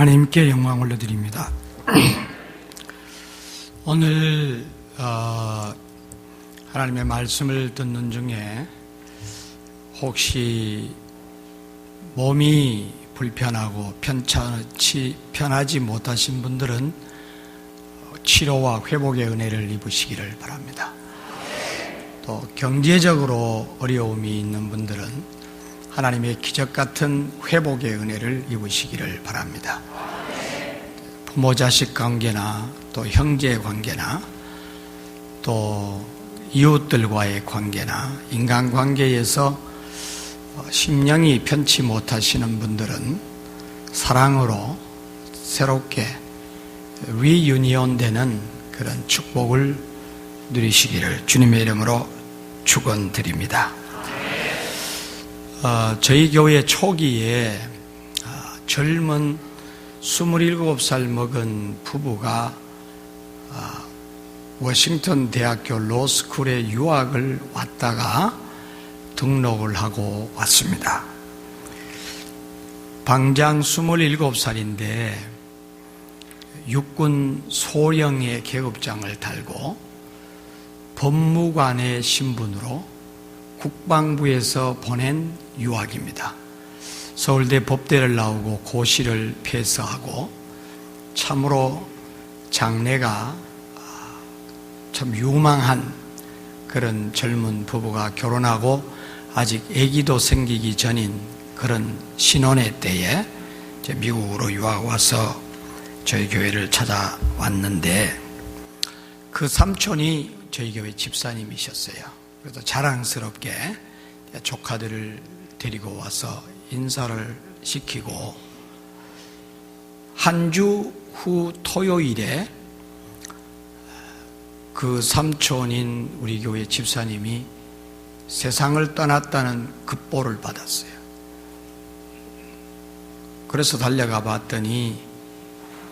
하나님께 영광 올려드립니다. 오늘 하나님의 말씀을 듣는 중에 혹시 몸이 불편하고 편하지 못하신 분들은 치료와 회복의 은혜를 입으시기를 바랍니다. 또 경제적으로 어려움이 있는 분들은 하나님의 기적 같은 회복의 은혜를 입으시기를 바랍니다. 부모 자식 관계나 또 형제 관계나 또 이웃들과의 관계나 인간관계에서 심령이 편치 못하시는 분들은 사랑으로 새롭게 리유니온되는 그런 축복을 누리시기를 주님의 이름으로 축원드립니다. 저희 교회 초기에 젊은 27살 먹은 부부가 워싱턴 대학교 로스쿨에 유학을 왔다가 등록을 하고 왔습니다. 방장 27살인데 육군 소령의 계급장을 달고 법무관의 신분으로 국방부에서 보낸 유학입니다. 서울대 법대를 나오고 고시를 패스하고 참으로 장래가 참 유망한 그런 젊은 부부가 결혼하고 아직 아기도 생기기 전인 그런 신혼의 때에 미국으로 유학 와서 저희 교회를 찾아왔는데 그 삼촌이 저희 교회 집사님이셨어요. 그래서 자랑스럽게 조카들을 데리고 와서 인사를 시키고 한 주 후 토요일에 그 삼촌인 우리 교회 집사님이 세상을 떠났다는 급보를 받았어요. 그래서 달려가 봤더니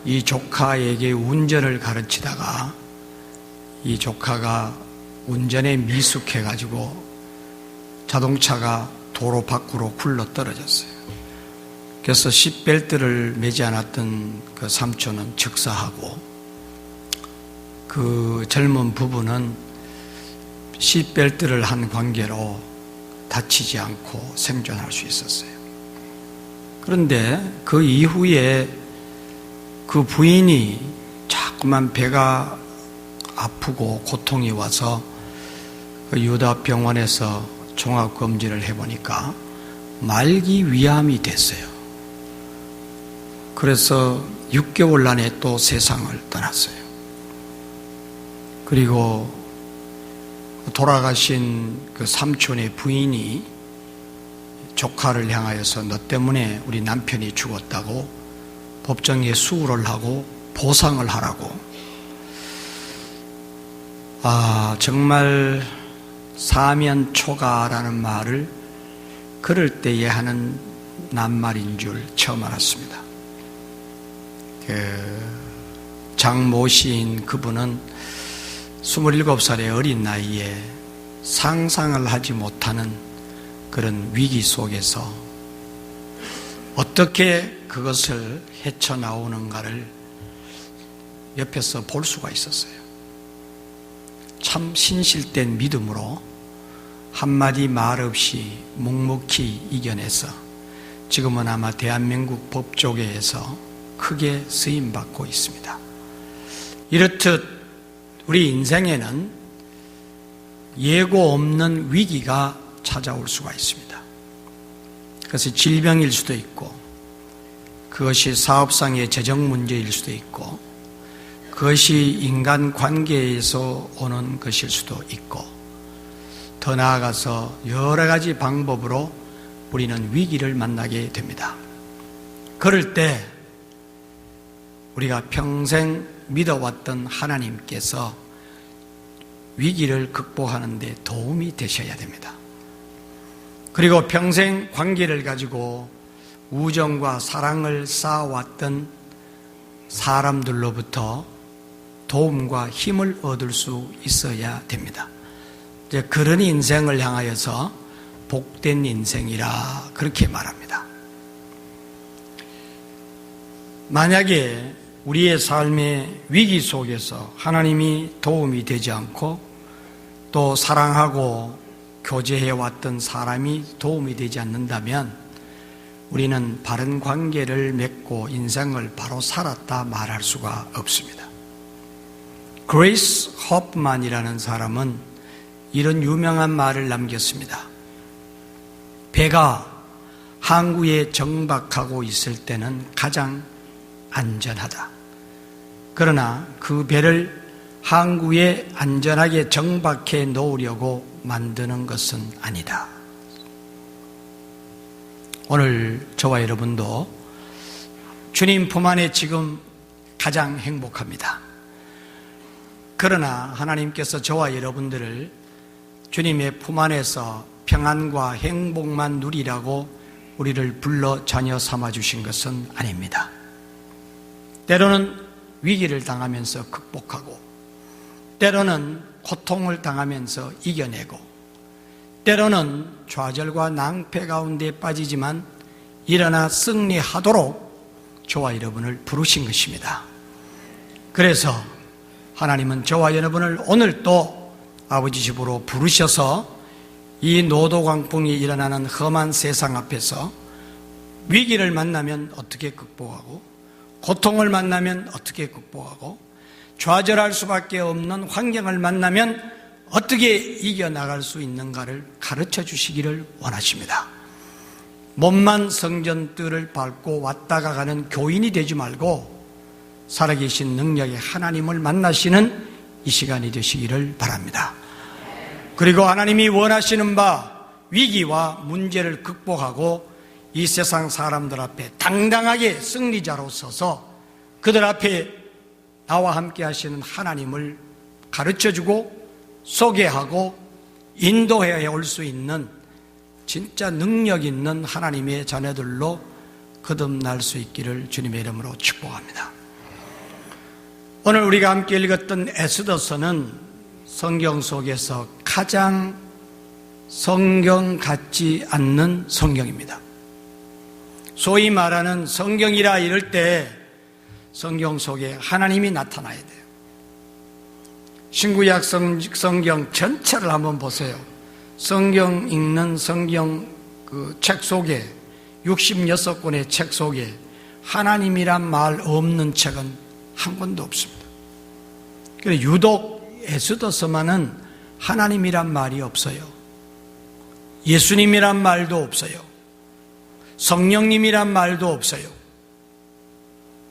이 조카에게 운전을 가르치다가 이 조카가 운전에 미숙해가지고 자동차가 도로 밖으로 굴러 떨어졌어요. 그래서 시트벨트를 매지 않았던 그 삼촌은 즉사하고 그 젊은 부부는 시트벨트를 한 관계로 다치지 않고 생존할 수 있었어요. 그런데 그 이후에 그 부인이 자꾸만 배가 아프고 고통이 와서 그 유다병원에서 종합검진을 해보니까 말기 위암이 됐어요. 그래서 6개월 안에 또 세상을 떠났어요. 그리고 돌아가신 그 삼촌의 부인이 조카를 향하여서 너 때문에 우리 남편이 죽었다고 법정에 수고를 하고 보상을 하라고. 정말 사면초가라는 말을 그럴 때에 하는 낱말인 줄 처음 알았습니다. 장모 시인 그분은 27살의 어린 나이에 상상을 하지 못하는 그런 위기 속에서 어떻게 그것을 헤쳐나오는가를 옆에서 볼 수가 있었어요. 참 신실된 믿음으로 한마디 말 없이 묵묵히 이겨내서 지금은 아마 대한민국 법조계에서 크게 쓰임받고 있습니다. 이렇듯 우리 인생에는 예고 없는 위기가 찾아올 수가 있습니다. 그것이 질병일 수도 있고 그것이 사업상의 재정 문제일 수도 있고 그것이 인간관계에서 오는 것일 수도 있고 더 나아가서 여러 가지 방법으로 우리는 위기를 만나게 됩니다. 그럴 때 우리가 평생 믿어왔던 하나님께서 위기를 극복하는 데 도움이 되셔야 됩니다. 그리고 평생 관계를 가지고 우정과 사랑을 쌓아왔던 사람들로부터 도움과 힘을 얻을 수 있어야 됩니다. 이제 그런 인생을 향하여서 복된 인생이라 그렇게 말합니다. 만약에 우리의 삶의 위기 속에서 하나님이 도움이 되지 않고 또 사랑하고 교제해왔던 사람이 도움이 되지 않는다면 우리는 바른 관계를 맺고 인생을 바로 살았다 말할 수가 없습니다. 그레이스 호프만이라는 사람은 이런 유명한 말을 남겼습니다. 배가 항구에 정박하고 있을 때는 가장 안전하다. 그러나 그 배를 항구에 안전하게 정박해 놓으려고 만드는 것은 아니다. 오늘 저와 여러분도 주님 품 안에 지금 가장 행복합니다. 그러나 하나님께서 저와 여러분들을 주님의 품 안에서 평안과 행복만 누리라고 우리를 불러 자녀 삼아 주신 것은 아닙니다. 때로는 위기를 당하면서 극복하고, 때로는 고통을 당하면서 이겨내고, 때로는 좌절과 낭패 가운데 빠지지만 일어나 승리하도록 저와 여러분을 부르신 것입니다. 그래서 하나님은 저와 여러분을 오늘 또 아버지 집으로 부르셔서 이 노도광풍이 일어나는 험한 세상 앞에서 위기를 만나면 어떻게 극복하고, 고통을 만나면 어떻게 극복하고, 좌절할 수밖에 없는 환경을 만나면 어떻게 이겨나갈 수 있는가를 가르쳐 주시기를 원하십니다. 몸만 성전뜰을 밟고 왔다가 가는 교인이 되지 말고 살아계신 능력의 하나님을 만나시는 이 시간이 되시기를 바랍니다. 그리고 하나님이 원하시는 바 위기와 문제를 극복하고 이 세상 사람들 앞에 당당하게 승리자로 서서 그들 앞에 나와 함께 하시는 하나님을 가르쳐주고 소개하고 인도해 올 수 있는 진짜 능력 있는 하나님의 자녀들로 거듭날 수 있기를 주님의 이름으로 축복합니다. 오늘 우리가 함께 읽었던 에스더서는 성경 속에서 가장 성경 같지 않는 성경입니다. 소위 말하는 성경이라 이럴 때 성경 속에 하나님이 나타나야 돼요. 신구약 성경 전체를 한번 보세요. 성경 읽는 성경 그 책 속에 66권의 책 속에 하나님이란 말 없는 책은 한 권도 없습니다. 그래서 유독 에스더서만은 하나님이란 말이 없어요. 예수님이란 말도 없어요. 성령님이란 말도 없어요.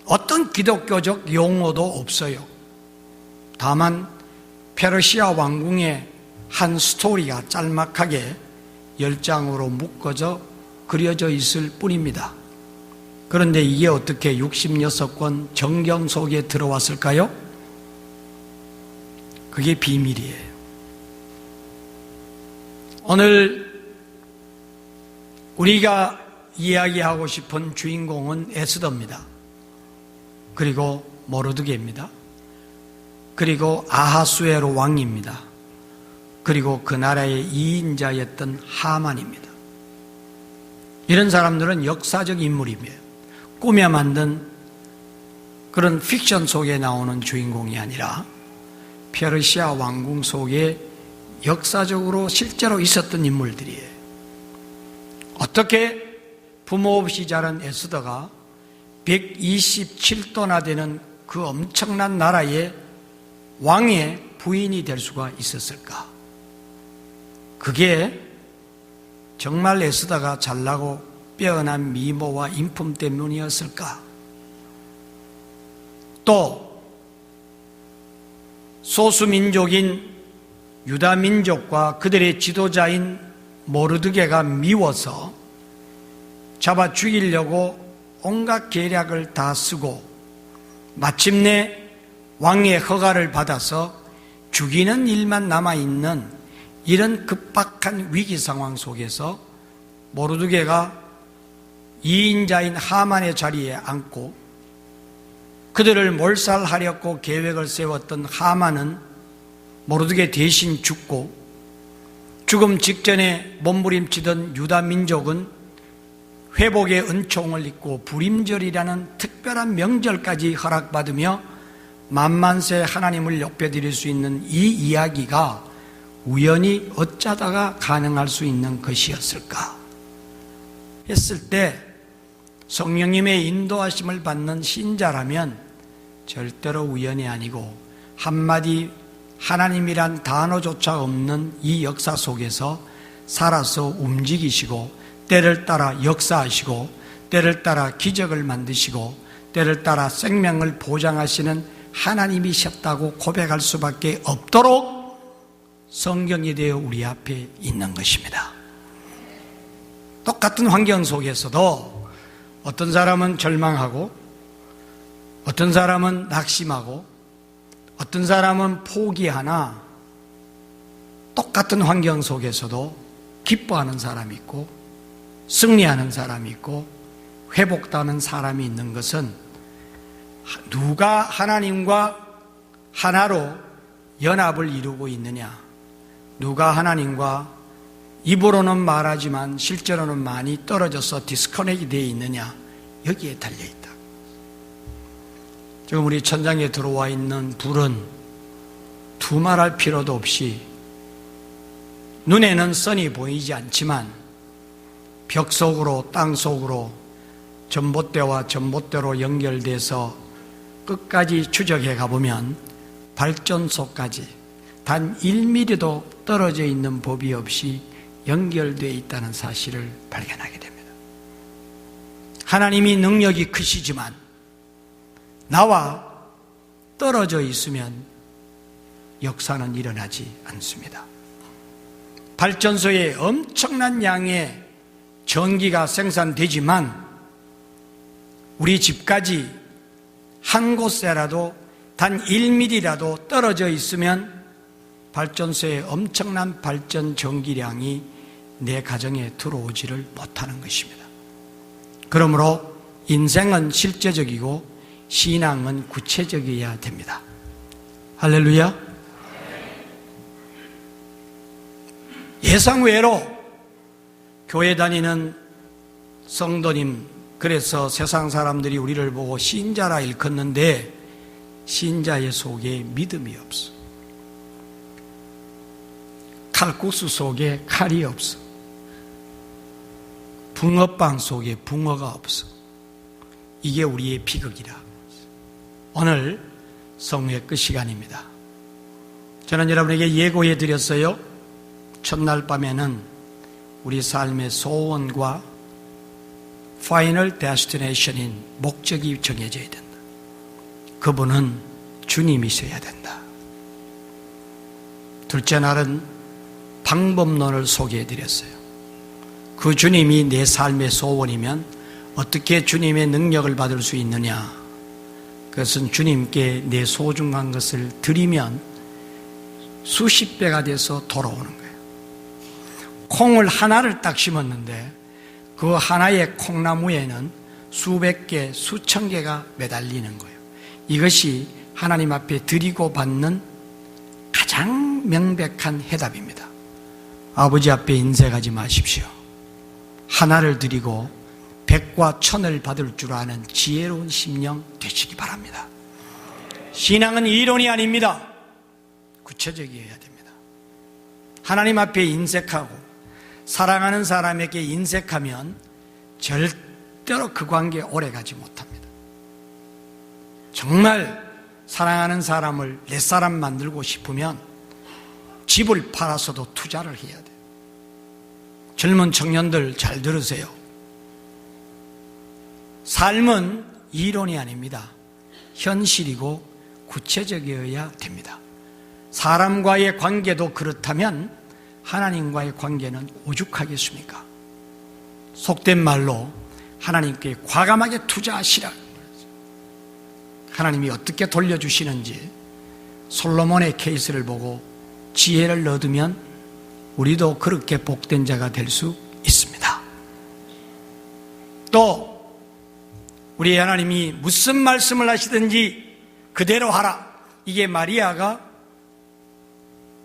어떤 기독교적 용어도 없어요. 다만 페르시아 왕궁의 한 스토리가 짤막하게 10장으로 묶어져 그려져 있을 뿐입니다. 그런데 이게 어떻게 66권 정경 속에 들어왔을까요? 그게 비밀이에요. 오늘 우리가 이야기하고 싶은 주인공은 에스더입니다. 그리고 모르드게입니다. 그리고 아하수에로 왕입니다. 그리고 그 나라의 2인자였던 하만입니다. 이런 사람들은 역사적 인물이며 꾸며 만든 그런 픽션 속에 나오는 주인공이 아니라 페르시아 왕궁 속에 역사적으로 실제로 있었던 인물들이에요. 어떻게 부모 없이 자란 에스더가 127도나 되는 그 엄청난 나라의 왕의 부인이 될 수가 있었을까? 그게 정말 에스더가 잘나고 빼어난 미모와 인품 때문이었을까? 또 소수민족인 유다민족과 그들의 지도자인 모르드게가 미워서 잡아 죽이려고 온갖 계략을 다 쓰고 마침내 왕의 허가를 받아서 죽이는 일만 남아있는 이런 급박한 위기 상황 속에서 모르드게가 2인자인 하만의 자리에 앉고 그들을 몰살하려고 계획을 세웠던 하만은 모르드게 대신 죽고 죽음 직전에 몸부림치던 유다 민족은 회복의 은총을 입고 불임절이라는 특별한 명절까지 허락받으며 만만세 하나님을 높여드릴 수 있는 이 이야기가 우연히 어쩌다가 가능할 수 있는 것이었을까 했을 때 성령님의 인도하심을 받는 신자라면 절대로 우연이 아니고 한마디 하나님이란 단어조차 없는 이 역사 속에서 살아서 움직이시고 때를 따라 역사하시고 때를 따라 기적을 만드시고 때를 따라 생명을 보장하시는 하나님이셨다고 고백할 수밖에 없도록 성경이 되어 우리 앞에 있는 것입니다. 똑같은 환경 속에서도 어떤 사람은 절망하고 어떤 사람은 낙심하고 어떤 사람은 포기하나 똑같은 환경 속에서도 기뻐하는 사람이 있고 승리하는 사람이 있고 회복하는 사람이 있는 것은 누가 하나님과 하나로 연합을 이루고 있느냐, 누가 하나님과 입으로는 말하지만 실제로는 많이 떨어져서 디스커넥이 되어 있느냐, 여기에 달려있다. 지금 우리 천장에 들어와 있는 불은 두말할 필요도 없이 눈에는 선이 보이지 않지만 벽 속으로 땅 속으로 전봇대와 전봇대로 연결돼서 끝까지 추적해 가보면 발전소까지 단 1mm도 떨어져 있는 법이 없이 연결되어 있다는 사실을 발견하게 됩니다. 하나님이 능력이 크시지만 나와 떨어져 있으면 역사는 일어나지 않습니다. 발전소에 엄청난 양의 전기가 생산되지만 우리 집까지 한 곳에라도 단 1mm라도 떨어져 있으면 발전소의 엄청난 발전 전기량이 내 가정에 들어오지를 못하는 것입니다. 그러므로 인생은 실제적이고 신앙은 구체적이어야 됩니다. 할렐루야. 예상외로 교회 다니는 성도님, 그래서 세상 사람들이 우리를 보고 신자라 일컫는데 신자의 속에 믿음이 없어. 칼국수 속에 칼이 없어. 붕어빵 속에 붕어가 없어. 이게 우리의 비극이라. 오늘 성회 끝 시간입니다. 저는 여러분에게 예고해 드렸어요. 첫날 밤에는 우리 삶의 소원과 파이널 데스티네이션인 목적이 정해져야 된다. 그분은 주님이셔야 된다. 둘째 날은 방법론을 소개해 드렸어요. 그 주님이 내 삶의 소원이면 어떻게 주님의 능력을 받을 수 있느냐? 그것은 주님께 내 소중한 것을 드리면 수십 배가 돼서 돌아오는 거예요. 콩을 하나를 딱 심었는데 그 하나의 콩나무에는 수백 개, 수천 개가 매달리는 거예요. 이것이 하나님 앞에 드리고 받는 가장 명백한 해답입니다. 아버지 앞에 인색하지 마십시오. 하나를 드리고 백과 천을 받을 줄 아는 지혜로운 심령 되시기 바랍니다. 신앙은 이론이 아닙니다. 구체적이어야 됩니다. 하나님 앞에 인색하고 사랑하는 사람에게 인색하면 절대로 그 관계 오래가지 못합니다. 정말 사랑하는 사람을 내 사람 만들고 싶으면 집을 팔아서도 투자를 해야 돼요. 젊은 청년들 잘 들으세요. 삶은 이론이 아닙니다. 현실이고 구체적이어야 됩니다. 사람과의 관계도 그렇다면 하나님과의 관계는 오죽하겠습니까? 속된 말로 하나님께 과감하게 투자하시라. 하나님이 어떻게 돌려주시는지 솔로몬의 케이스를 보고 지혜를 얻으면 우리도 그렇게 복된 자가 될 수 있습니다. 또 우리 하나님이 무슨 말씀을 하시든지 그대로 하라. 이게 마리아가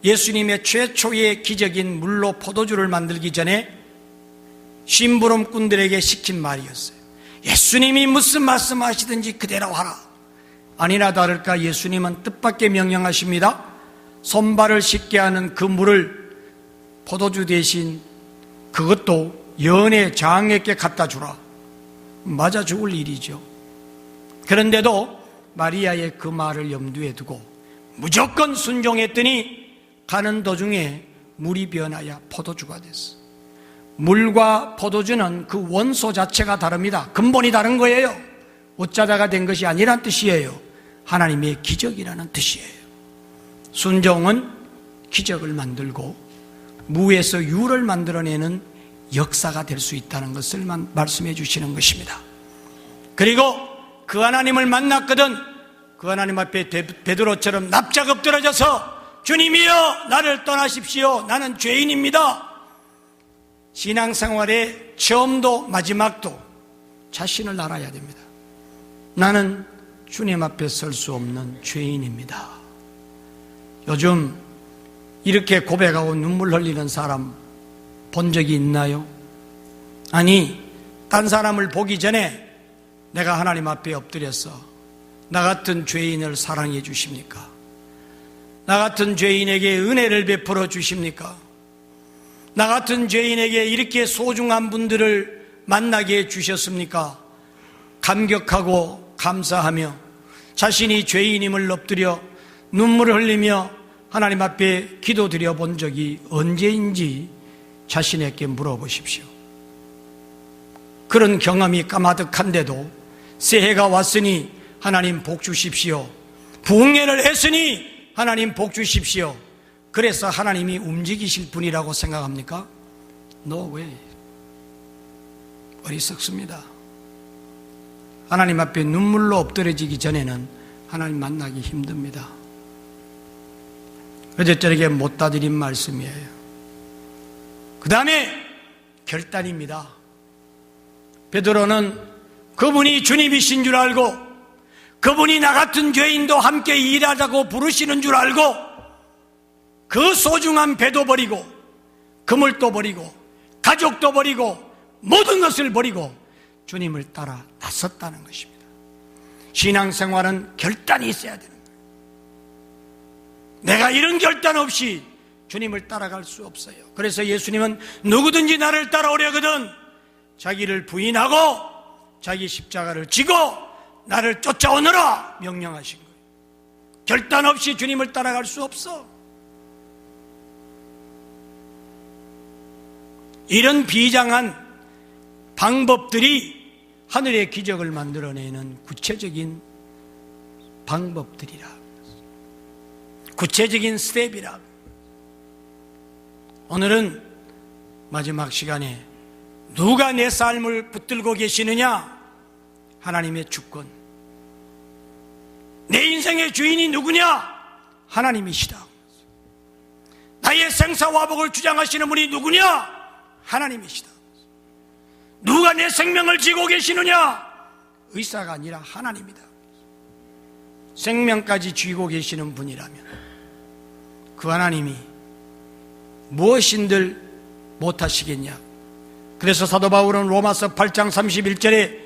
예수님의 최초의 기적인 물로 포도주를 만들기 전에 심부름꾼들에게 시킨 말이었어요. 예수님이 무슨 말씀하시든지 그대로 하라. 아니나 다를까 예수님은 뜻밖의 명령하십니다. 손발을 씻게 하는 그 물을 포도주 대신 그것도 연애 장에게 갖다 주라. 맞아 죽을 일이죠. 그런데도 마리아의 그 말을 염두에 두고 무조건 순종했더니 가는 도중에 물이 변하여 포도주가 됐어. 물과 포도주는 그 원소 자체가 다릅니다. 근본이 다른 거예요. 어쩌다가 된 것이 아니란 뜻이에요. 하나님의 기적이라는 뜻이에요. 순종은 기적을 만들고 무에서 유를 만들어내는 역사가 될 수 있다는 것을 말씀해 주시는 것입니다. 그리고 그 하나님을 만났거든 그 하나님 앞에 베드로처럼 납작 엎드러져서 주님이여 나를 떠나십시오. 나는 죄인입니다. 신앙생활의 처음도 마지막도 자신을 알아야 됩니다. 나는 주님 앞에 설 수 없는 죄인입니다. 요즘 이렇게 고백하고 눈물 흘리는 사람 본 적이 있나요? 아니, 딴 사람을 보기 전에 내가 하나님 앞에 엎드려서 나 같은 죄인을 사랑해 주십니까? 나 같은 죄인에게 은혜를 베풀어 주십니까? 나 같은 죄인에게 이렇게 소중한 분들을 만나게 해 주셨습니까? 감격하고 감사하며 자신이 죄인임을 엎드려 눈물을 흘리며 하나님 앞에 기도드려 본 적이 언제인지 자신에게 물어보십시오. 그런 경험이 까마득한데도 새해가 왔으니 하나님 복 주십시오. 부흥회를 했으니 하나님 복 주십시오. 그래서 하나님이 움직이실 분이라고 생각합니까? No way. 어리석습니다. 하나님 앞에 눈물로 엎드려지기 전에는 하나님 만나기 힘듭니다. 어제 저에게 못다 드린 말씀이에요. 그 다음에 결단입니다. 베드로는 그분이 주님이신 줄 알고 그분이 나 같은 죄인도 함께 일하자고 부르시는 줄 알고 그 소중한 배도 버리고 그물도 버리고 가족도 버리고 모든 것을 버리고 주님을 따라 나섰다는 것입니다. 신앙생활은 결단이 있어야 되는 거예요. 내가 이런 결단 없이 주님을 따라갈 수 없어요. 그래서 예수님은 누구든지 나를 따라오려거든 자기를 부인하고 자기 십자가를 지고 나를 쫓아오너라 명령하신 거예요. 결단 없이 주님을 따라갈 수 없어. 이런 비장한 방법들이 하늘의 기적을 만들어내는 구체적인 방법들이라, 구체적인 스텝이라. 오늘은 마지막 시간에 누가 내 삶을 붙들고 계시느냐? 하나님의 주권. 내 인생의 주인이 누구냐? 하나님이시다. 나의 생사화복을 주장하시는 분이 누구냐? 하나님이시다. 누가 내 생명을 쥐고 계시느냐? 의사가 아니라 하나님이다. 생명까지 쥐고 계시는 분이라면 그 하나님이 무엇인들 못하시겠냐? 그래서 사도 바울은 로마서 8장 31절에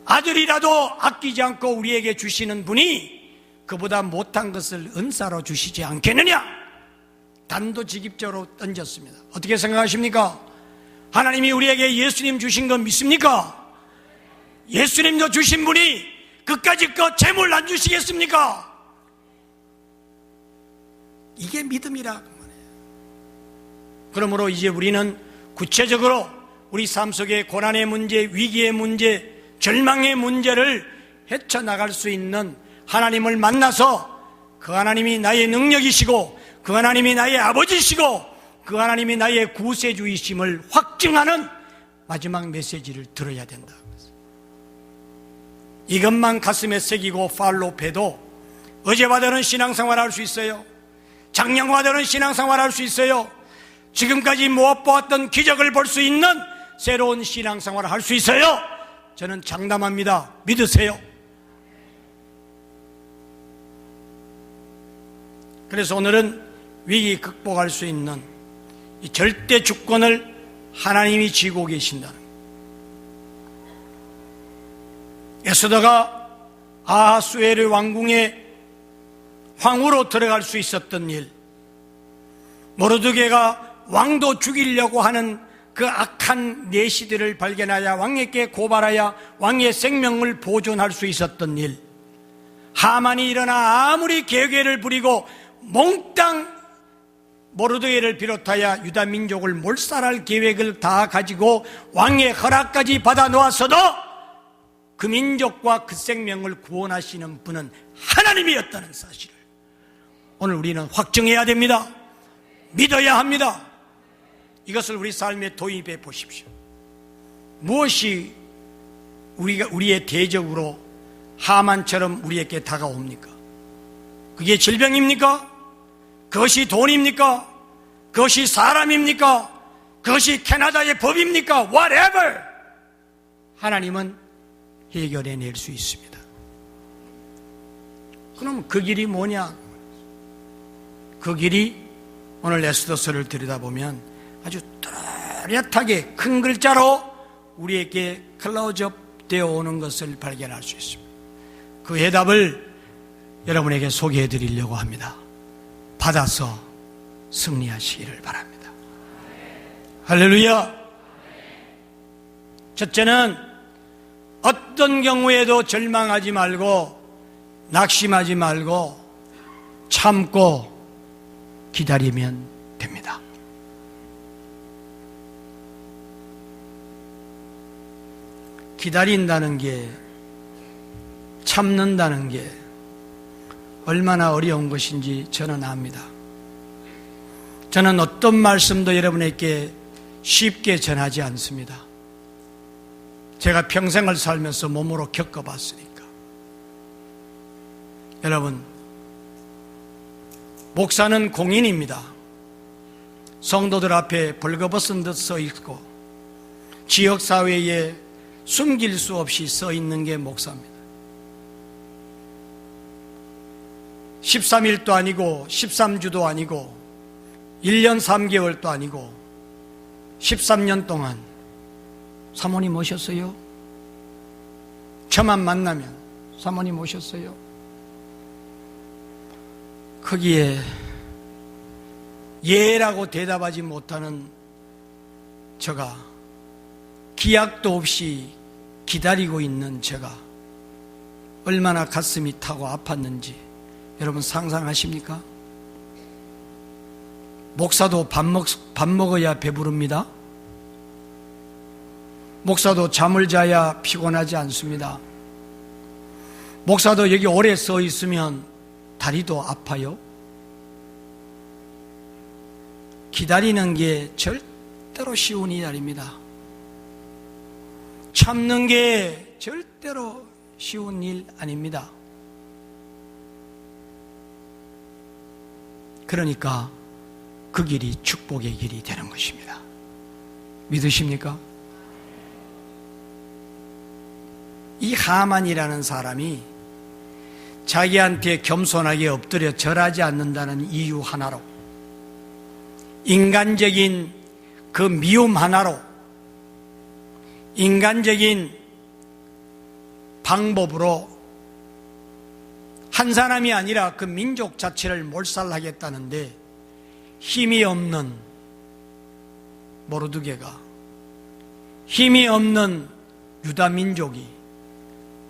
아들이라도 아끼지 않고 우리에게 주시는 분이 그보다 못한 것을 은사로 주시지 않겠느냐? 단도직입적으로 던졌습니다. 어떻게 생각하십니까? 하나님이 우리에게 예수님 주신 거 믿습니까? 예수님도 주신 분이 그까짓 거 재물 안 주시겠습니까? 이게 믿음이라. 그러므로 이제 우리는 구체적으로 우리 삶 속의 고난의 문제, 위기의 문제, 절망의 문제를 헤쳐나갈 수 있는 하나님을 만나서 그 하나님이 나의 능력이시고 그 하나님이 나의 아버지시고 그 하나님이 나의 구세주이심을 확증하는 마지막 메시지를 들어야 된다. 이것만 가슴에 새기고 팔로우해도 어제와 다른 신앙생활 할 수 있어요. 작년과 다른 신앙생활 할 수 있어요. 지금까지 못 보았던 기적을 볼 수 있는 새로운 신앙생활을 할 수 있어요. 저는 장담합니다. 믿으세요. 그래서 오늘은 위기 극복할 수 있는 이 절대 주권을 하나님이 쥐고 계신다는 거예요. 에스더가 아하수에르 왕궁의 황후로 들어갈 수 있었던 일, 모르드게가 왕도 죽이려고 하는 그 악한 내시들을 발견하여 왕에게 고발하여 왕의 생명을 보존할 수 있었던 일, 하만이 일어나 아무리 계획을 부리고 몽땅 모르드게를 비롯하여 유다 민족을 몰살할 계획을 다 가지고 왕의 허락까지 받아 놓았어도 그 민족과 그 생명을 구원하시는 분은 하나님이었다는 사실을 오늘 우리는 확증해야 됩니다. 믿어야 합니다. 이것을 우리 삶에 도입해 보십시오. 무엇이 우리의 대적으로 하만처럼 우리에게 다가옵니까? 그게 질병입니까? 그것이 돈입니까? 그것이 사람입니까? 그것이 캐나다의 법입니까? Whatever! 하나님은 해결해낼 수 있습니다. 그럼 그 길이 뭐냐? 그 길이 오늘 에스더서를 들여다보면 아주 뚜렷하게 큰 글자로 우리에게 클로즈업 되어 오는 것을 발견할 수 있습니다. 그 해답을 여러분에게 소개해 드리려고 합니다. 받아서 승리하시기를 바랍니다. 할렐루야. 첫째는 어떤 경우에도 절망하지 말고 낙심하지 말고 참고 기다리면 됩니다. 기다린다는 게, 참는다는 게 얼마나 어려운 것인지 저는 압니다. 저는 어떤 말씀도 여러분에게 쉽게 전하지 않습니다. 제가 평생을 살면서 몸으로 겪어봤으니까. 여러분, 목사는 공인입니다. 성도들 앞에 벌거벗은 듯 서 있고 지역사회에 숨길 수 없이 서 있는 게 목사입니다. 13일도 아니고 13주도 아니고 1년 3개월도 아니고 13년 동안 사모님 오셨어요? 저만 만나면 사모님 오셨어요? 거기에 예라고 대답하지 못하는 제가, 기약도 없이 기다리고 있는 제가 얼마나 가슴이 타고 아팠는지 여러분 상상하십니까? 목사도 밥 먹어야 배부릅니다. 목사도 잠을 자야 피곤하지 않습니다. 목사도 여기 오래 서 있으면 다리도 아파요. 기다리는 게 절대로 쉬운 일이 아닙니다. 참는 게 절대로 쉬운 일 아닙니다. 그러니까 그 길이 축복의 길이 되는 것입니다. 믿으십니까? 이 하만이라는 사람이 자기한테 겸손하게 엎드려 절하지 않는다는 이유 하나로, 인간적인 그 미움 하나로, 인간적인 방법으로 한 사람이 아니라 그 민족 자체를 몰살하겠다는데 힘이 없는 모르드게가, 힘이 없는 유다 민족이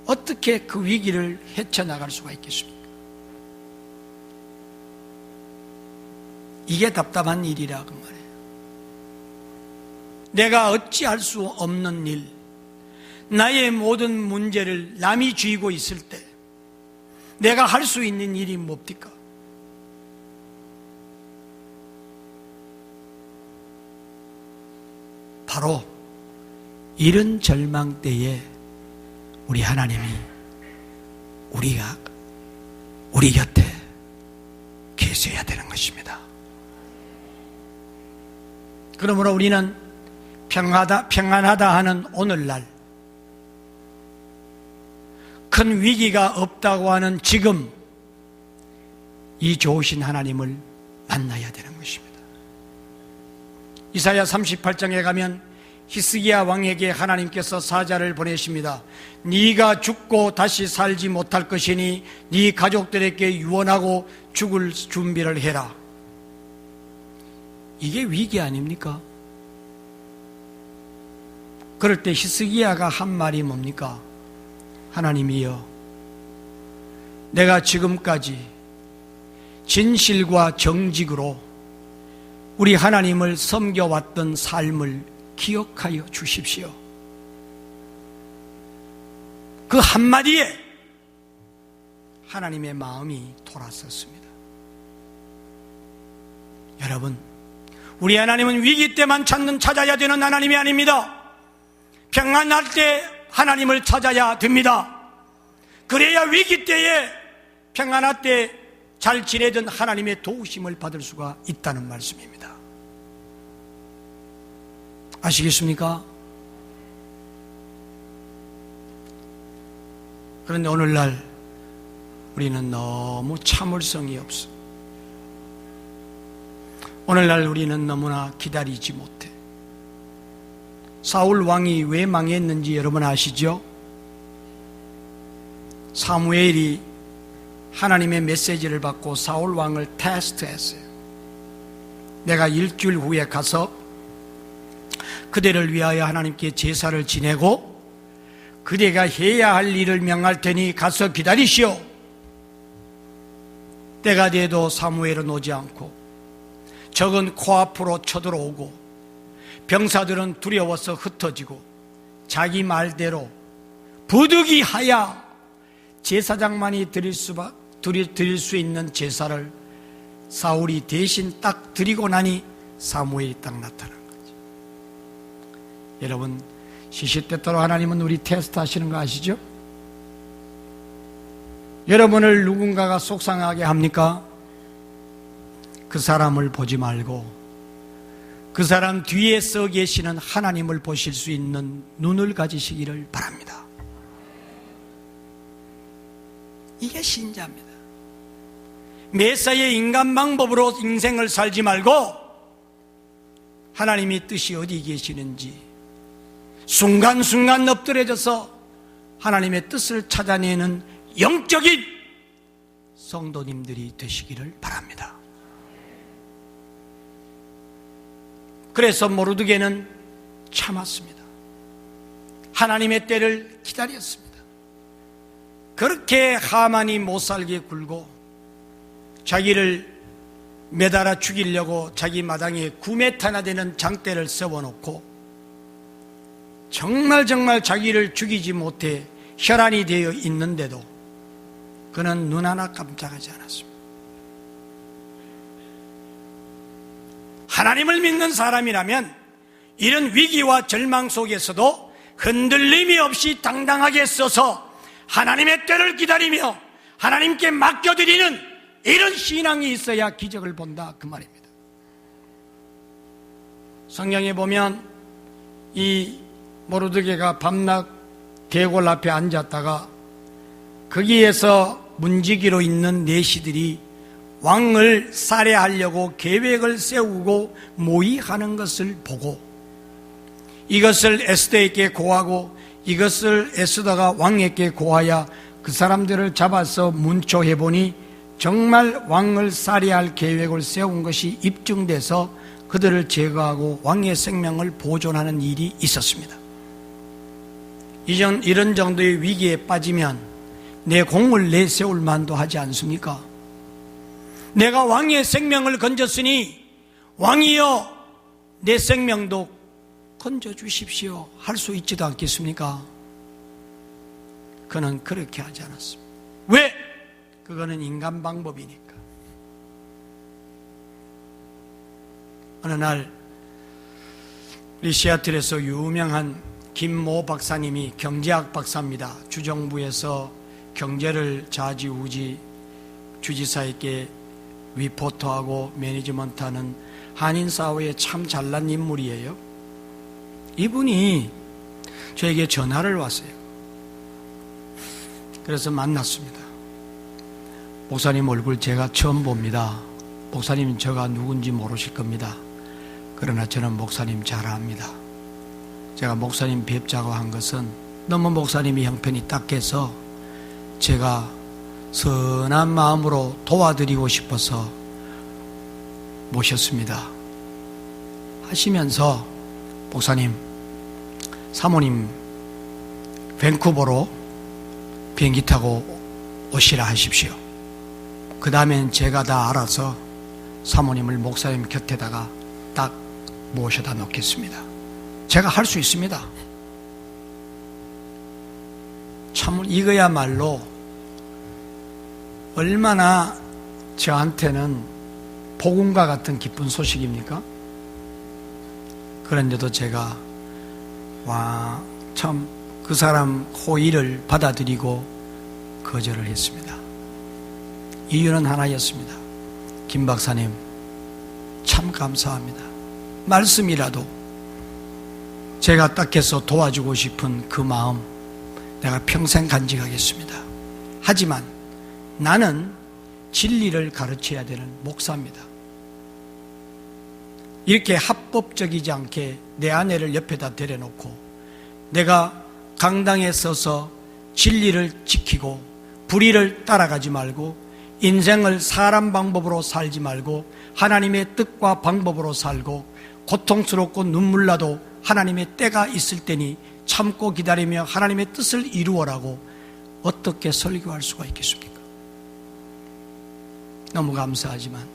어떻게 그 위기를 헤쳐나갈 수가 있겠습니까? 이게 답답한 일이라 그 말이에요. 내가 어찌할 수 없는 일, 나의 모든 문제를 남이 쥐고 있을 때 내가 할 수 있는 일이 뭡니까? 바로 이런 절망 때에 우리 하나님이 우리 곁에 계셔야 되는 것입니다. 그러므로 우리는 평안하다 하는 오늘날, 큰 위기가 없다고 하는 지금, 이 좋으신 하나님을 만나야 되는 것입니다. 이사야 38장에 가면 히스기야 왕에게 하나님께서 사자를 보내십니다. 네가 죽고 다시 살지 못할 것이니 네 가족들에게 유언하고 죽을 준비를 해라. 이게 위기 아닙니까? 그럴 때 히스기야가 한 말이 뭡니까? 하나님이여, 내가 지금까지 진실과 정직으로 우리 하나님을 섬겨왔던 삶을 기억하여 주십시오. 그 한마디에 하나님의 마음이 돌아섰습니다. 여러분, 우리 하나님은 위기 때만 찾아야 되는 하나님이 아닙니다. 평안할 때 하나님을 찾아야 됩니다. 그래야 위기 때에 평안할 때 잘 지내던 하나님의 도우심을 받을 수가 있다는 말씀입니다. 아시겠습니까? 그런데 오늘날 우리는 너무 참을성이 없어. 오늘날 우리는 너무나 기다리지 못해. 사울 왕이 왜 망했는지 여러분 아시죠? 사무엘이 하나님의 메시지를 받고 사울 왕을 테스트했어요. 내가 일주일 후에 가서 그대를 위하여 하나님께 제사를 지내고 그대가 해야 할 일을 명할 테니 가서 기다리시오. 때가 돼도 사무엘은 오지 않고 적은 코앞으로 쳐들어오고 병사들은 두려워서 흩어지고 자기 말대로 부득이하여 제사장만이 드릴 수 있는 제사를 사울이 대신 딱 드리고 나니 사무엘이 딱 나타난 거죠. 여러분, 시시때때로 하나님은 우리 테스트 하시는 거 아시죠? 여러분을 누군가가 속상하게 합니까? 그 사람을 보지 말고 그 사람 뒤에 서 계시는 하나님을 보실 수 있는 눈을 가지시기를 바랍니다. 이게 신자입니다. 매사에 인간 방법으로 인생을 살지 말고 하나님의 뜻이 어디 계시는지 순간순간 엎드려져서 하나님의 뜻을 찾아내는 영적인 성도님들이 되시기를 바랍니다. 그래서 모르드게는 참았습니다. 하나님의 때를 기다렸습니다. 그렇게 하만이 못살게 굴고 자기를 매달아 죽이려고 자기 마당에 9m나 되는 장대를 세워놓고 정말 자기를 죽이지 못해 혈안이 되어 있는데도 그는 눈 하나 깜짝하지 않았습니다. 하나님을 믿는 사람이라면 이런 위기와 절망 속에서도 흔들림이 없이 당당하게 서서 하나님의 때를 기다리며 하나님께 맡겨드리는 이런 신앙이 있어야 기적을 본다, 그 말입니다. 성경에 보면 이 모르드게가 밤낮 대궐 앞에 앉았다가 거기에서 문지기로 있는 내시들이 왕을 살해하려고 계획을 세우고 모의하는 것을 보고 이것을 에스더에게 고하고 이것을 에스더가 왕에게 고하여 그 사람들을 잡아서 문초해보니 정말 왕을 살해할 계획을 세운 것이 입증돼서 그들을 제거하고 왕의 생명을 보존하는 일이 있었습니다. 이런 정도의 위기에 빠지면 내 공을 내세울 만도 하지 않습니까? 내가 왕의 생명을 건졌으니 왕이여 내 생명도 건져주십시오 할 수 있지도 않겠습니까? 그는 그렇게 하지 않았습니다. 왜? 그거는 인간 방법이니까. 어느 날 우리 시애틀에서 유명한 김모 박사님이 경제학 박사입니다. 주정부에서 경제를 좌지우지 주지사에게 리포터하고 매니지먼트하는 한인사회에 참 잘난 인물이에요. 이분이 저에게 전화를 왔어요. 그래서 만났습니다. 목사님 얼굴 제가 처음 봅니다. 목사님 제가 누군지 모르실 겁니다. 그러나 저는 목사님 잘 압니다. 제가 목사님 뵙자고 한 것은 너무 목사님이 형편이 딱해서 제가 선한 마음으로 도와드리고 싶어서 모셨습니다. 하시면서 목사님, 사모님 밴쿠버로 비행기 타고 오시라 하십시오. 그 다음엔 제가 다 알아서 사모님을 목사님 곁에다가 딱 모셔다 놓겠습니다. 제가 할 수 있습니다. 참 이거야말로 얼마나 저한테는 복음과 같은 기쁜 소식입니까? 그런데도 제가 참 그 사람 호의를 받아들이고 거절을 했습니다. 이유는 하나였습니다. 김 박사님, 참 감사합니다. 말씀이라도 제가 딱해서 도와주고 싶은 그 마음 내가 평생 간직하겠습니다. 하지만 나는 진리를 가르쳐야 되는 목사입니다. 이렇게 합법적이지 않게 내 아내를 옆에다 데려놓고 내가 강당에 서서 진리를 지키고 불의를 따라가지 말고 인생을 사람 방법으로 살지 말고 하나님의 뜻과 방법으로 살고 고통스럽고 눈물 나도 하나님의 때가 있을 때니 참고 기다리며 하나님의 뜻을 이루어라고 어떻게 설교할 수가 있겠습니까? 너무 감사하지만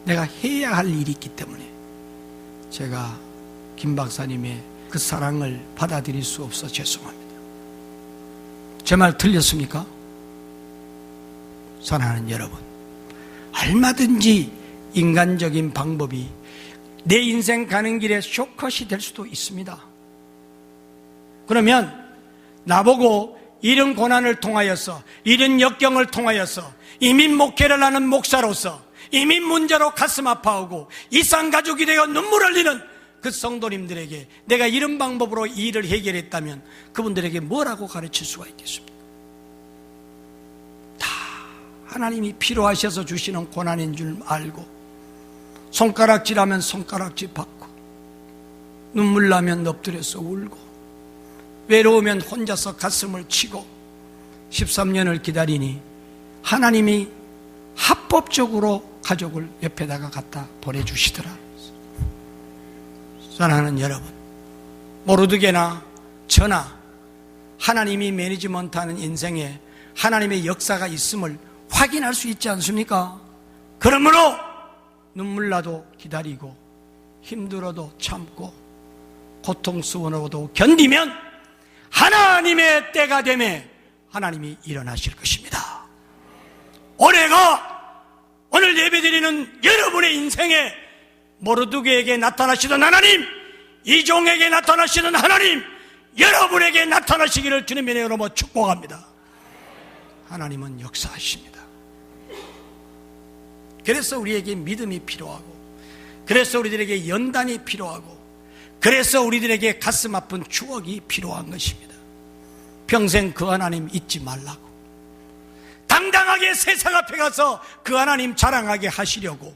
내가 해야 할 일이 있기 때문에 제가 김 박사님의 그 사랑을 받아들일 수 없어 죄송합니다. 제 말 틀렸습니까? 사랑하는 여러분, 얼마든지 인간적인 방법이 내 인생 가는 길에 쇼컷이 될 수도 있습니다. 그러면 나보고 이런 고난을 통하여서 이런 역경을 통하여서 이민 목회를 하는 목사로서 이민 문제로 가슴 아파하고 이산가족이 되어 눈물 흘리는 그 성도님들에게 내가 이런 방법으로 이 일을 해결했다면 그분들에게 뭐라고 가르칠 수가 있겠습니까? 다 하나님이 필요하셔서 주시는 고난인 줄 알고 손가락질하면 손가락질 받고 눈물 나면 엎드려서 울고 외로우면 혼자서 가슴을 치고 13년을 기다리니 하나님이 합법적으로 가족을 옆에다가 갖다 보내주시더라. 사랑하는 여러분, 모르드게나 저나 하나님이 매니지먼트하는 인생에 하나님의 역사가 있음을 확인할 수 있지 않습니까? 그러므로 눈물 나도 기다리고 힘들어도 참고 고통스러워도 견디면 하나님의 때가 되매 하나님이 일어나실 것입니다. 올해가 오늘 예배드리는 여러분의 인생에 모르드게에게 나타나시던 하나님, 이종에게 나타나시는 하나님, 여러분에게 나타나시기를 주님의 이름으로 축복합니다. 하나님은 역사하십니다. 그래서 우리에게 믿음이 필요하고, 그래서 우리들에게 연단이 필요하고, 그래서 우리들에게 가슴 아픈 추억이 필요한 것입니다. 평생 그 하나님 잊지 말라고, 당당하게 세상 앞에 가서 그 하나님 자랑하게 하시려고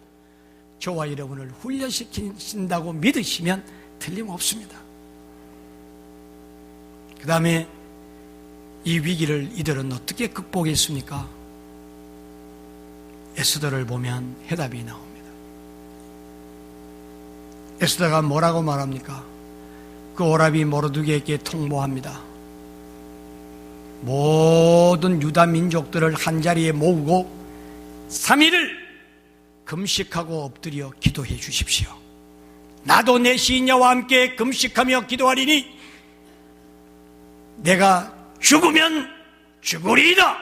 저와 여러분을 훈련시킨다고 믿으시면 틀림없습니다. 그 다음에 이 위기를 이들은 어떻게 극복했습니까? 에스더를 보면 해답이 나옵니다. 에스더가 뭐라고 말합니까? 그 오라비 모르드게에게 통보합니다. 모든 유다 민족들을 한자리에 모으고 3일을 금식하고 엎드려 기도해 주십시오. 나도 내 시인야와 함께 금식하며 기도하리니 내가 죽으면 죽으리이다.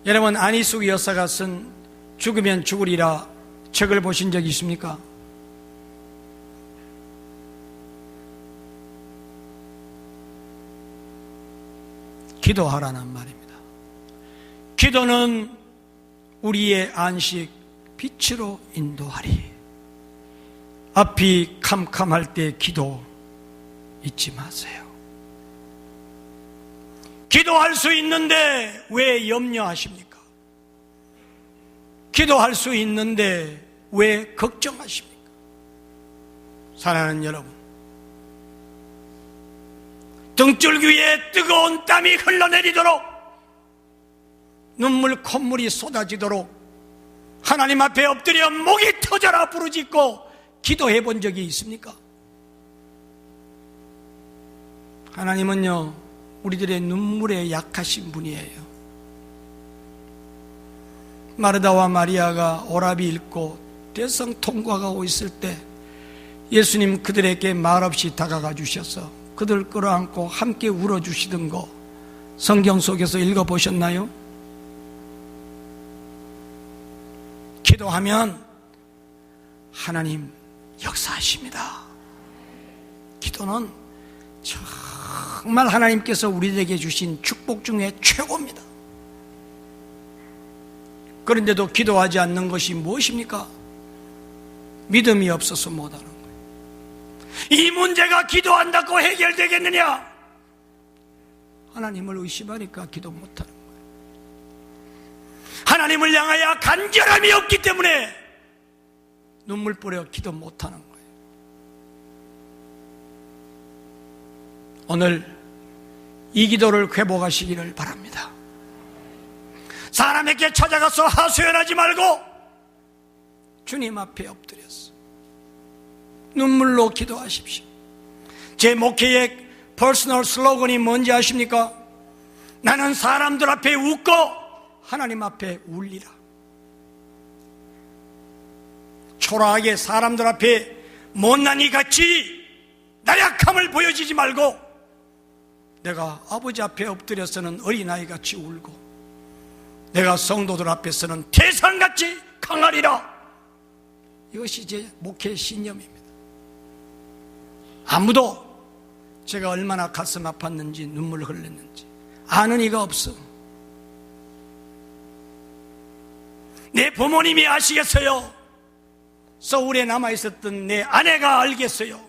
여러분, 안희숙 여사가 쓴 죽으면 죽으리라 책을 보신 적 있습니까? 기도하라는 말입니다. 기도는 우리의 안식 빛으로 인도하리. 앞이 캄캄할 때 기도 잊지 마세요. 기도할 수 있는데 왜 염려하십니까? 기도할 수 있는데 왜 걱정하십니까? 사랑하는 여러분, 등줄기 위에 뜨거운 땀이 흘러내리도록 눈물 콧물이 쏟아지도록 하나님 앞에 엎드려 목이 터져라 부르짖고 기도해 본 적이 있습니까? 하나님은요, 우리들의 눈물에 약하신 분이에요. 마르다와 마리아가 오라비 읽고 대성통과가 오고 있을 때 예수님 그들에게 말없이 다가가 주셔서 그들 끌어안고 함께 울어주시던 거 성경 속에서 읽어보셨나요? 기도하면 하나님 역사하십니다. 기도는 정말 하나님께서 우리에게 주신 축복 중에 최고입니다. 그런데도 기도하지 않는 것이 무엇입니까? 믿음이 없어서 못하는 거예요. 이 문제가 기도한다고 해결되겠느냐? 하나님을 의심하니까 기도 못하는 거예요. 하나님을 향하여 간절함이 없기 때문에 눈물 뿌려 기도 못하는 거예요. 오늘 이 기도를 회복하시기를 바랍니다. 사람에게 찾아가서 하소연하지 말고 주님 앞에 엎드렸어 눈물로 기도하십시오. 제 목회의 퍼스널 슬로건이 뭔지 아십니까? 나는 사람들 앞에 웃고 하나님 앞에 울리라. 초라하게 사람들 앞에 못난이 같이 나약함을 보여주지 말고 내가 아버지 앞에 엎드려서는 어린아이같이 울고 내가 성도들 앞에서는 태산같이 강하리라. 이것이 제 목회의 신념입니다. 아무도 제가 얼마나 가슴 아팠는지 눈물을 흘렸는지 아는 이가 없어. 내 부모님이 아시겠어요? 서울에 남아있었던 내 아내가 알겠어요?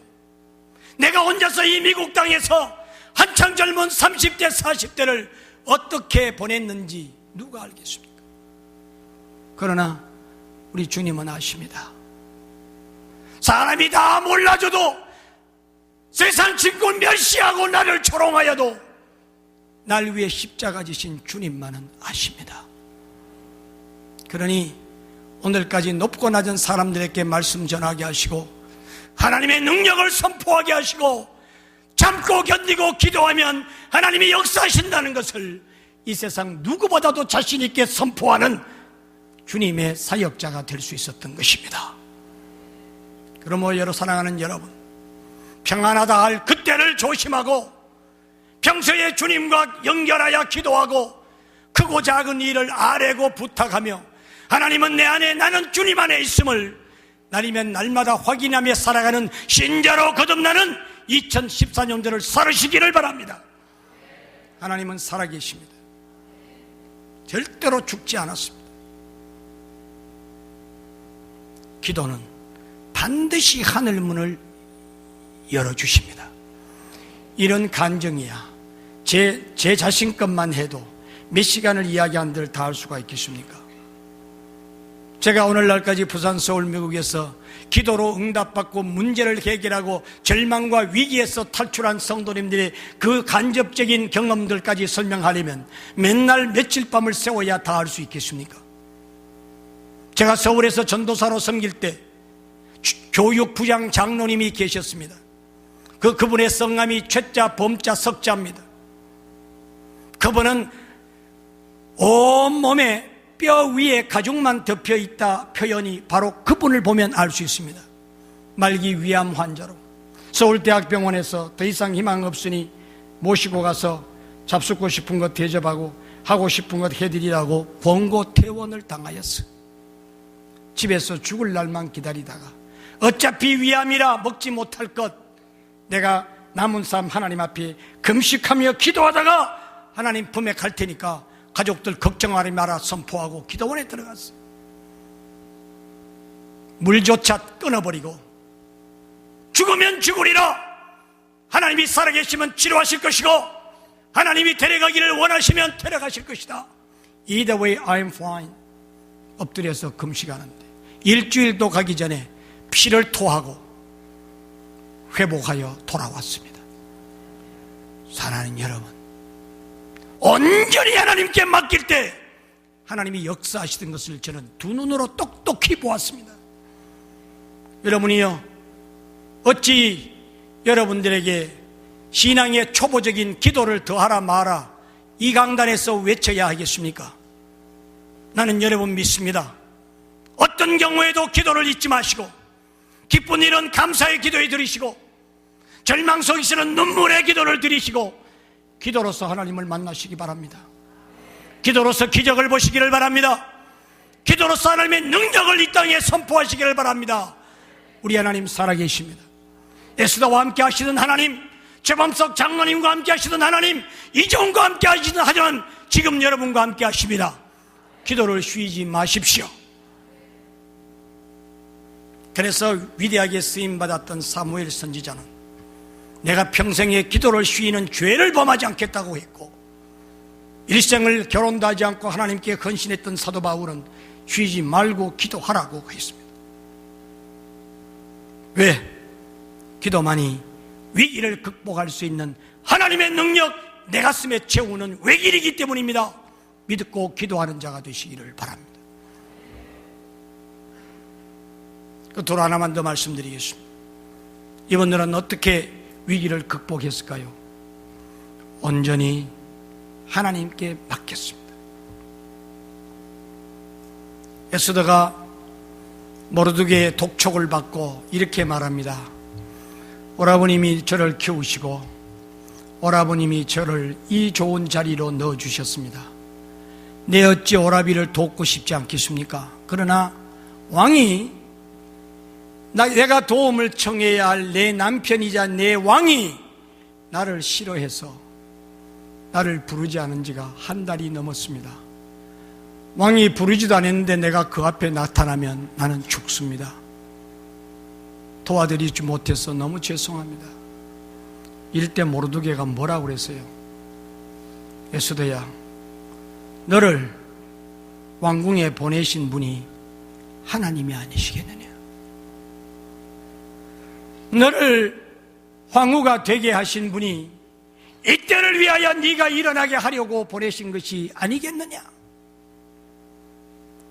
내가 혼자서 이 미국 땅에서 한창 젊은 30대 40대를 어떻게 보냈는지 누가 알겠습니까? 그러나 우리 주님은 아십니다. 사람이 다 몰라줘도 세상 친구 멸시하고 나를 조롱하여도 날 위해 십자가 지신 주님만은 아십니다. 그러니 오늘까지 높고 낮은 사람들에게 말씀 전하게 하시고 하나님의 능력을 선포하게 하시고 참고 견디고 기도하면 하나님이 역사하신다는 것을 이 세상 누구보다도 자신 있게 선포하는 주님의 사역자가 될 수 있었던 것입니다. 그러므로 여러 사랑하는 여러분, 평안하다 할 그때를 조심하고 평소에 주님과 연결하여 기도하고 크고 작은 일을 아뢰고 부탁하며 하나님은 내 안에 나는 주님 안에 있음을 날이면 날마다 확인하며 살아가는 신자로 거듭나는 2014년도를 살으시기를 바랍니다. 하나님은 살아계십니다. 절대로 죽지 않았습니다. 기도는 반드시 하늘문을 열어주십니다. 이런 간증이야 제 자신 것만 해도 몇 시간을 이야기한들 다 할 수가 있겠습니까? 제가 오늘날까지 부산, 서울, 미국에서 기도로 응답받고 문제를 해결하고 절망과 위기에서 탈출한 성도님들의 그 간접적인 경험들까지 설명하려면 맨날 며칠 밤을 새워야 다 할 수 있겠습니까? 제가 서울에서 전도사로 섬길 때 교육부장 장로님이 계셨습니다. 그분의 성함이 최자, 범자, 석자입니다. 그분은 온몸에 뼈 위에 가죽만 덮여 있다 표현이 바로 그분을 보면 알 수 있습니다. 말기 위암 환자로 서울대학병원에서 더 이상 희망 없으니 모시고 가서 잡수고 싶은 것 대접하고 하고 싶은 것 해드리라고 권고 퇴원을 당하였어. 집에서 죽을 날만 기다리다가 어차피 위암이라 먹지 못할 것 내가 남은 삶 하나님 앞에 금식하며 기도하다가 하나님 품에 갈 테니까 가족들 걱정하지 마라 선포하고 기도원에 들어갔어요. 물조차 끊어버리고 죽으면 죽으리라. 하나님이 살아계시면 치료하실 것이고 하나님이 데려가기를 원하시면 데려가실 것이다. Either way I'm fine. 엎드려서 금식하는데 일주일도 가기 전에 피를 토하고 회복하여 돌아왔습니다. 사랑하는 여러분, 온전히 하나님께 맡길 때 하나님이 역사하시던 것을 저는 두 눈으로 똑똑히 보았습니다. 여러분이요, 어찌 여러분들에게 신앙의 초보적인 기도를 더하라 마라 이 강단에서 외쳐야 하겠습니까? 나는 여러분 믿습니다. 어떤 경우에도 기도를 잊지 마시고, 기쁜 일은 감사의 기도에 드리시고, 절망 속에서는 눈물의 기도를 드리시고, 기도로서 하나님을 만나시기 바랍니다. 기도로서 기적을 보시기를 바랍니다. 기도로서 하나님의 능력을 이 땅에 선포하시기를 바랍니다. 우리 하나님 살아계십니다. 에스더와 함께 하시던 하나님, 최범석 장로님과 함께 하시던 하나님, 이종과 함께 하시던 하나님, 지금 여러분과 함께 하십니다. 기도를 쉬지 마십시오. 그래서 위대하게 쓰임받았던 사무엘 선지자는 내가 평생에 기도를 쉬는 죄를 범하지 않겠다고 했고, 일생을 결혼도 하지 않고 하나님께 헌신했던 사도 바울은 쉬지 말고 기도하라고 했습니다. 왜? 기도만이 위기를 극복할 수 있는 하나님의 능력 내 가슴에 채우는 외길이기 때문입니다. 믿고 기도하는 자가 되시기를 바랍니다. 끝으로 하나만 더 말씀드리겠습니다. 이분들은 어떻게 위기를 극복했을까요? 온전히 하나님께 맡겼습니다. 에스더가 모르드게의 독촉을 받고 이렇게 말합니다. 오라버님이 저를 키우시고 오라버님이 저를 이 좋은 자리로 넣어주셨습니다. 내 어찌 오라비를 돕고 싶지 않겠습니까? 그러나 왕이, 내가 도움을 청해야 할 내 남편이자 내 왕이 나를 싫어해서 나를 부르지 않은 지가 한 달이 넘었습니다. 왕이 부르지도 않았는데 내가 그 앞에 나타나면 나는 죽습니다. 도와드리지 못해서 너무 죄송합니다. 이럴 때 모르드게가 뭐라고 그랬어요? 에스더야, 너를 왕궁에 보내신 분이 하나님이 아니시겠느냐? 너를 황후가 되게 하신 분이 이때를 위하여 네가 일어나게 하려고 보내신 것이 아니겠느냐?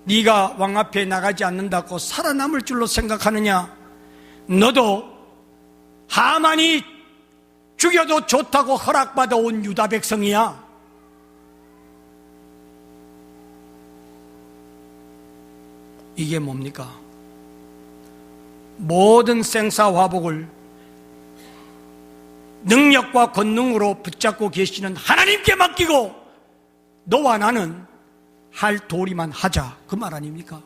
네가 왕 앞에 나가지 않는다고 살아남을 줄로 생각하느냐? 너도 하만이 죽여도 좋다고 허락받아 온 유다 백성이야. 이게 뭡니까? 모든 생사화복을 능력과 권능으로 붙잡고 계시는 하나님께 맡기고 너와 나는 할 도리만 하자, 그 말 아닙니까?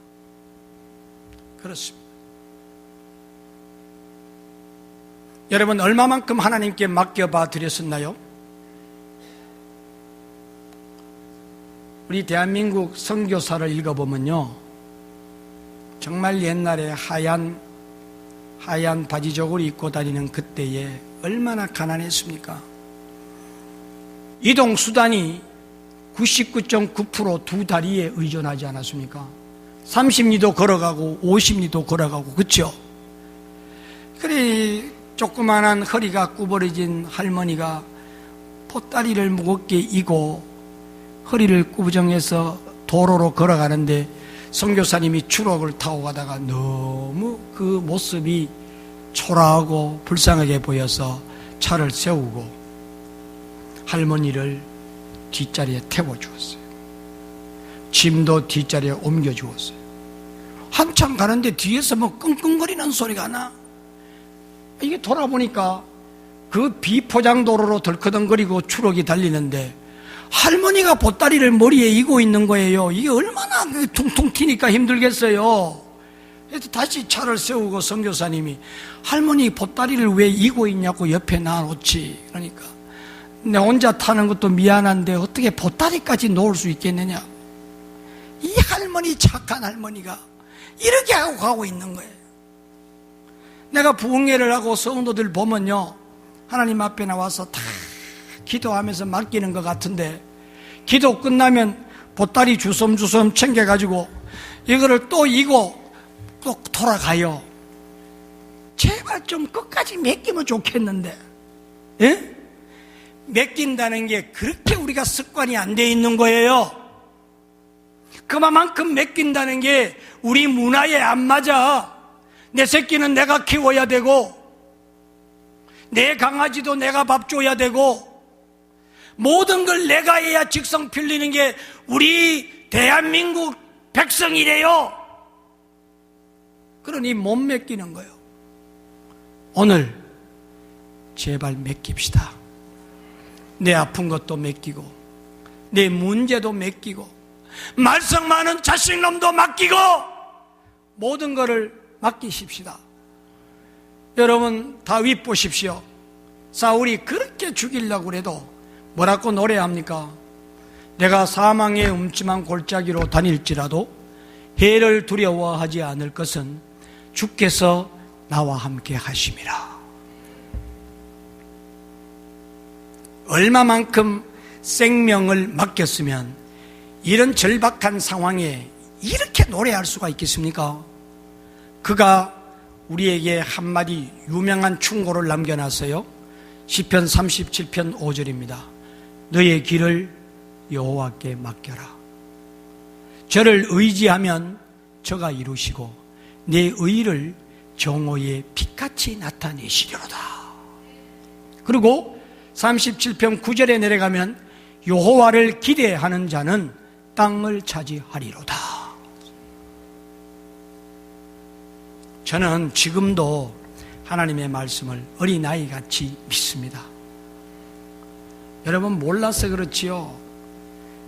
그렇습니다. 여러분, 얼마만큼 하나님께 맡겨봐 드렸었나요? 우리 대한민국 선교사를 읽어보면요, 정말 옛날에 하얀 바지저고를 입고 다니는 그때에 얼마나 가난했습니까? 이동수단이 99.9% 두 다리에 의존하지 않았습니까? 30리도 걸어가고 50리도 걸어가고, 그렇죠? 그래 조그만한 허리가 구부러진 할머니가 보따리를 무겁게 이고 허리를 구부정해서 도로로 걸어가는데 선교사님이 추록을 타고 가다가 너무 그 모습이 초라하고 불쌍하게 보여서 차를 세우고 할머니를 뒷자리에 태워주었어요. 짐도 뒷자리에 옮겨주었어요. 한참 가는데 뒤에서 뭐 끙끙거리는 소리가 나. 이게 돌아보니까 그 비포장도로로 덜커덩거리고 추록이 달리는데 할머니가 보따리를 머리에 이고 있는 거예요. 이게 얼마나 퉁퉁 튀니까 힘들겠어요. 그래서 다시 차를 세우고 선교사님이 할머니 보따리를 왜 이고 있냐고 옆에 놔놓지. 그러니까 내 혼자 타는 것도 미안한데 어떻게 보따리까지 놓을 수 있겠느냐. 이 할머니, 착한 할머니가 이렇게 하고 가고 있는 거예요. 내가 부흥회를 하고 성도들 보면요, 하나님 앞에 나와서 다 기도하면서 맡기는 것 같은데 기도 끝나면 보따리 주섬주섬 챙겨가지고 이거를 또 이고 또 돌아가요. 제발 좀 끝까지 맡기면 좋겠는데, 예? 맡긴다는 게 그렇게 우리가 습관이 안 돼 있는 거예요. 그만큼 맡긴다는 게 우리 문화에 안 맞아. 내 새끼는 내가 키워야 되고, 내 강아지도 내가 밥 줘야 되고, 모든 걸 내가 해야 직성 풀리는 게 우리 대한민국 백성이래요. 그러니 못 맡기는 거예요. 오늘 제발 맡깁시다. 내 아픈 것도 맡기고, 내 문제도 맡기고, 말썽 많은 자식놈도 맡기고, 모든 것을 맡기십시다. 여러분 다윗 보십시오. 사울이 그렇게 죽이려고 해도 뭐라고 노래합니까? 내가 사망의 음침한 골짜기로 다닐지라도 해를 두려워하지 않을 것은 주께서 나와 함께 하심이라. 얼마만큼 생명을 맡겼으면 이런 절박한 상황에 이렇게 노래할 수가 있겠습니까? 그가 우리에게 한마디 유명한 충고를 남겨놨어요. 시편 37편 5절입니다. 너의 길을 여호와께 맡겨라. 저를 의지하면 저가 이루시고 내 의를 정오의 빛같이 나타내시리로다. 그리고 37편 9절에 내려가면 여호와를 기대하는 자는 땅을 차지하리로다. 저는 지금도 하나님의 말씀을 어린아이같이 믿습니다. 여러분 몰라서 그렇지요.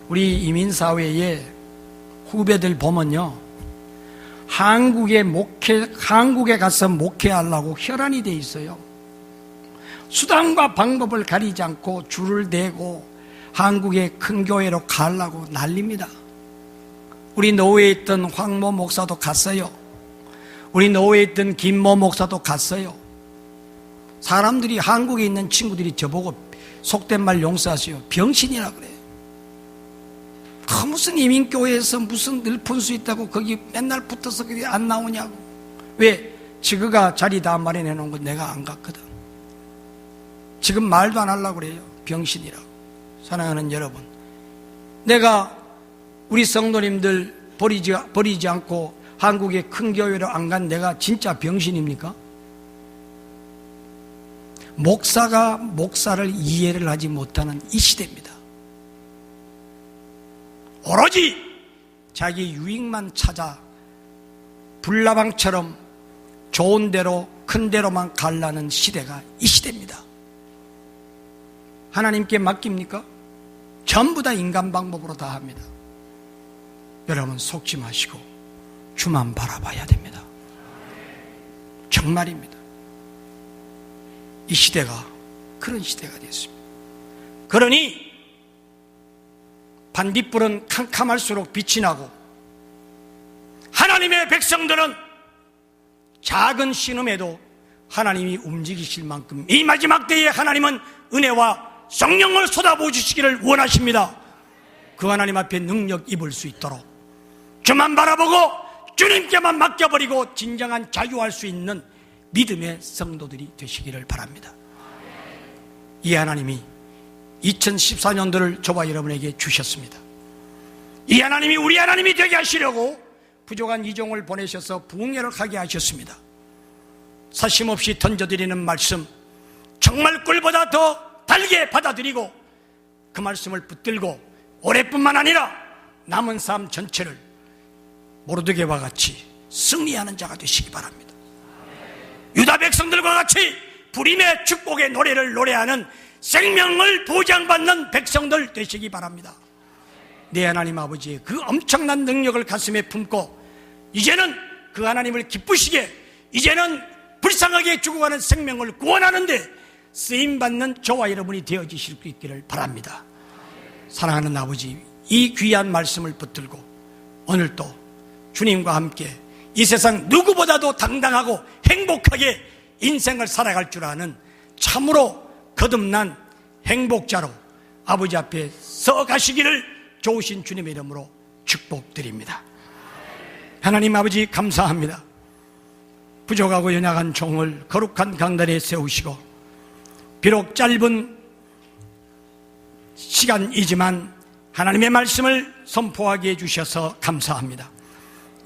우리 이민사회에 후배들 보면요, 한국에 가서 목회하려고 혈안이 돼 있어요. 수단과 방법을 가리지 않고 줄을 대고 한국의 큰 교회로 가려고 난립니다. 우리 노회에 있던 황모 목사도 갔어요. 우리 노회에 있던 김모 목사도 갔어요. 사람들이, 한국에 있는 친구들이 저보고 속된 말 용서하세요, 병신이라 그래요. 무슨 이민교회에서 무슨 늘푼수 있다고 거기 맨날 붙어서 그게 안 나오냐고. 왜? 지그가 자리 다 마련해 놓은 거 내가 안 갔거든. 지금 말도 안 하려고 그래요. 병신이라고. 사랑하는 여러분, 내가 우리 성도님들 버리지 않고 한국의 큰 교회로 안 간 내가 진짜 병신입니까? 목사가 목사를 이해를 하지 못하는 이 시대입니다. 오로지 자기 유익만 찾아 불나방처럼 좋은 대로 큰 대로만 가려는 시대가 이 시대입니다. 하나님께 맡깁니까? 전부 다 인간 방법으로 다 합니다. 여러분 속지 마시고 주만 바라봐야 됩니다. 정말입니다. 이 시대가 그런 시대가 됐습니다. 그러니 반딧불은 캄캄할수록 빛이 나고, 하나님의 백성들은 작은 신음에도 하나님이 움직이실 만큼 이 마지막 때에 하나님은 은혜와 성령을 쏟아부어 주시기를 원하십니다. 그 하나님 앞에 능력 입을 수 있도록 저만 바라보고 주님께만 맡겨버리고 진정한 자유할 수 있는 믿음의 성도들이 되시기를 바랍니다. 이 하나님이 2014년도를 저와 여러분에게 주셨습니다. 이 하나님이 우리 하나님이 되게 하시려고 부족한 이종을 보내셔서 부흥회를 하셨습니다. 사심없이 던져드리는 말씀, 정말 꿀보다 더 달게 받아들이고 그 말씀을 붙들고 올해뿐만 아니라 남은 삶 전체를 모르드게와 같이 승리하는 자가 되시기 바랍니다. 유다 백성들과 같이 부림의 축복의 노래를 노래하는 생명을 보장받는 백성들 되시기 바랍니다. 내 하나님 아버지의 그 엄청난 능력을 가슴에 품고 이제는 그 하나님을 기쁘시게, 이제는 불쌍하게 죽어가는 생명을 구원하는데 쓰임받는 저와 여러분이 되어지실 수 있기를 바랍니다. 사랑하는 아버지, 이 귀한 말씀을 붙들고 오늘도 주님과 함께 이 세상 누구보다도 당당하고 행복하게 인생을 살아갈 줄 아는 참으로 거듭난 행복자로 아버지 앞에 서 가시기를 좋으신 주님의 이름으로 축복드립니다. 하나님 아버지 감사합니다. 부족하고 연약한 종을 거룩한 강단에 세우시고 비록 짧은 시간이지만 하나님의 말씀을 선포하게 해주셔서 감사합니다.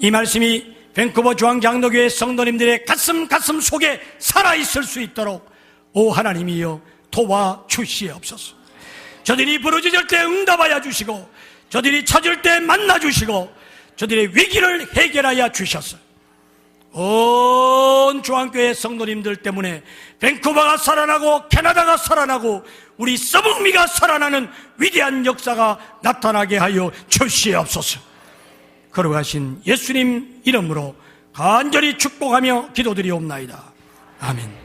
이 말씀이 밴쿠버 중앙장로교회 성도님들의 가슴 속에 살아있을 수 있도록 오 하나님이여 도와주시옵소서. 저들이 부르짖을 때 응답하여 주시고 저들이 찾을 때 만나 주시고 저들의 위기를 해결하여 주셔서 온 중앙교회 성도님들 때문에 밴쿠버가 살아나고 캐나다가 살아나고 우리 서북미가 살아나는 위대한 역사가 나타나게 하여 주시옵소서. 거룩하신 예수님 이름으로 간절히 축복하며 기도드리옵나이다. 아멘.